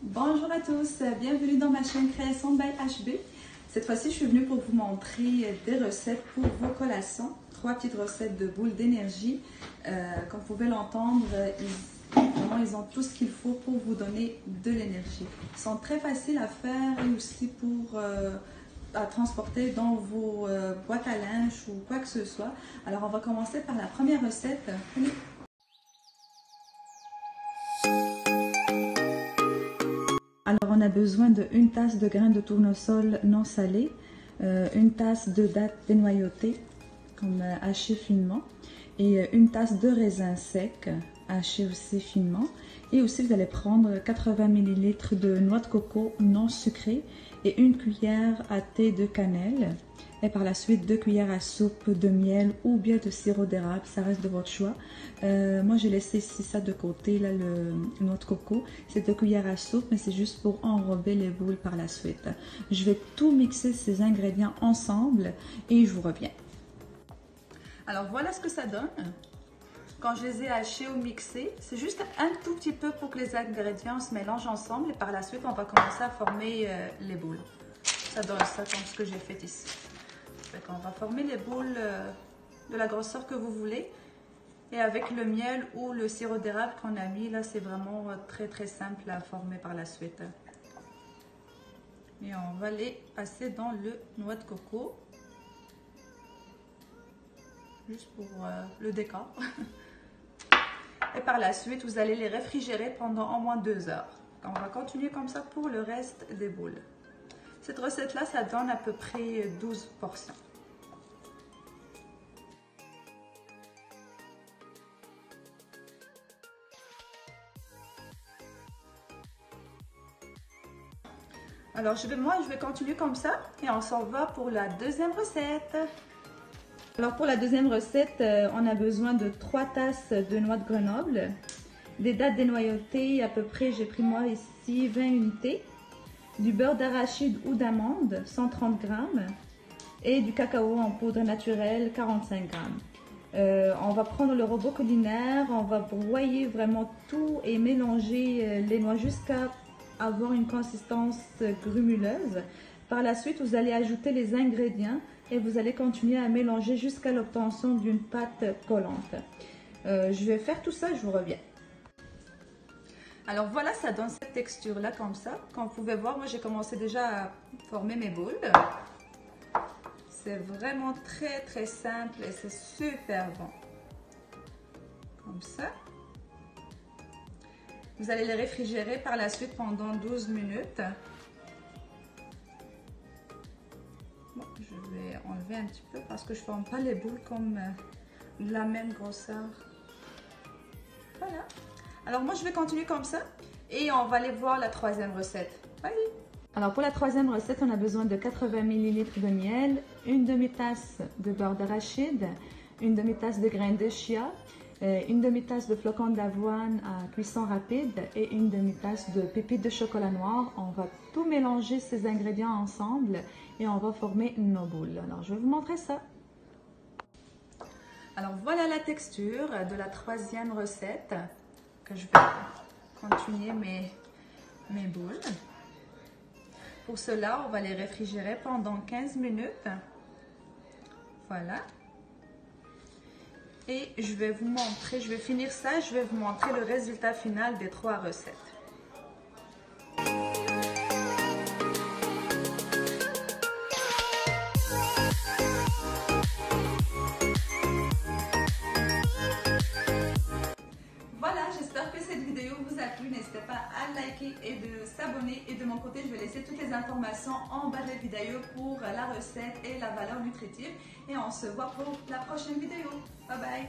Bonjour à tous, bienvenue dans ma chaîne Création by HB. Cette fois-ci, je suis venue pour vous montrer des recettes pour vos collations. 3 petites recettes de boules d'énergie. Comme vous pouvez l'entendre, ils ont tout ce qu'il faut pour vous donner de l'énergie. Ils sont très faciles à faire et aussi pour à transporter dans vos boîtes à linge ou quoi que ce soit. Alors, on va commencer par la première recette. Alors, on a besoin de 1 tasse de grains de tournesol non salés, 1 tasse de dattes dénoyautées, comme hachées finement, et 1 tasse de raisins secs, hachés aussi finement. Et aussi, vous allez prendre 80 ml de noix de coco non sucrée et 1 cuillère à thé de cannelle. Et par la suite, 2 cuillères à soupe de miel ou bien de sirop d'érable, ça reste de votre choix. Moi, j'ai laissé ici ça de côté, là, le noix de coco. C'est 2 cuillères à soupe, mais c'est juste pour enrober les boules par la suite. Je vais tout mixer ces ingrédients ensemble et je vous reviens. Alors, voilà ce que ça donne. Quand je les ai hachés ou mixés, c'est juste un tout petit peu pour que les ingrédients se mélangent ensemble. Et par la suite, on va commencer à former les boules. Ça donne ça comme ce que j'ai fait ici. On va former les boules de la grosseur que vous voulez. Et avec le miel ou le sirop d'érable qu'on a mis, là, c'est vraiment très simple à former par la suite. Et on va les passer dans le noix de coco. Juste pour le décor. Et par la suite, vous allez les réfrigérer pendant au moins 2 heures. On va continuer comme ça pour le reste des boules. Cette recette-là, ça donne à peu près 12 portions. Alors, je vais continuer comme ça et on s'en va pour la deuxième recette. Alors, pour la deuxième recette, on a besoin de 3 tasses de noix de Grenoble, des dattes dénoyautées, à peu près, j'ai pris moi ici 20 unités, du beurre d'arachide ou d'amande, 130 g, et du cacao en poudre naturelle, 45 g. On va prendre le robot culinaire, on va broyer vraiment tout et mélanger les noix jusqu'à avoir une consistance grumeuse. Par la suite, vous allez ajouter les ingrédients et vous allez continuer à mélanger jusqu'à l'obtention d'une pâte collante. Je vais faire tout ça, je vous reviens. Alors voilà, ça donne cette texture là comme ça. Comme vous pouvez voir, moi j'ai commencé déjà à former mes boules. C'est vraiment très simple et c'est super bon. Comme ça. Vous allez les réfrigérer par la suite pendant 12 minutes. Bon, je vais enlever un petit peu parce que je ne forme pas les boules comme de la même grosseur. Voilà. Alors moi je vais continuer comme ça et on va aller voir la troisième recette. Bye! Alors pour la troisième recette, on a besoin de 80 ml de miel, 1 demi-tasse de beurre d'arachide, 1 demi-tasse de graines de chia, 1 demi-tasse de flocons d'avoine à cuisson rapide et 1 demi-tasse de pépites de chocolat noir. On va tout mélanger ces ingrédients ensemble et on va former nos boules. Alors je vais vous montrer ça. Alors voilà la texture de la troisième recette que je vais continuer mes boules. Pour cela, on va les réfrigérer pendant 15 minutes. Voilà. Et je vais vous montrer, je vais finir ça, je vais vous montrer le résultat final des 3 recettes. Voilà, j'espère que cette vidéo vous a plu. N'hésitez pas à liker et de s'abonner. Et de mon côté, je vais laisser toutes les informations en bas de la vidéo pour la recette et la valeur nutritive. Et on se voit pour la prochaine vidéo. Bye bye!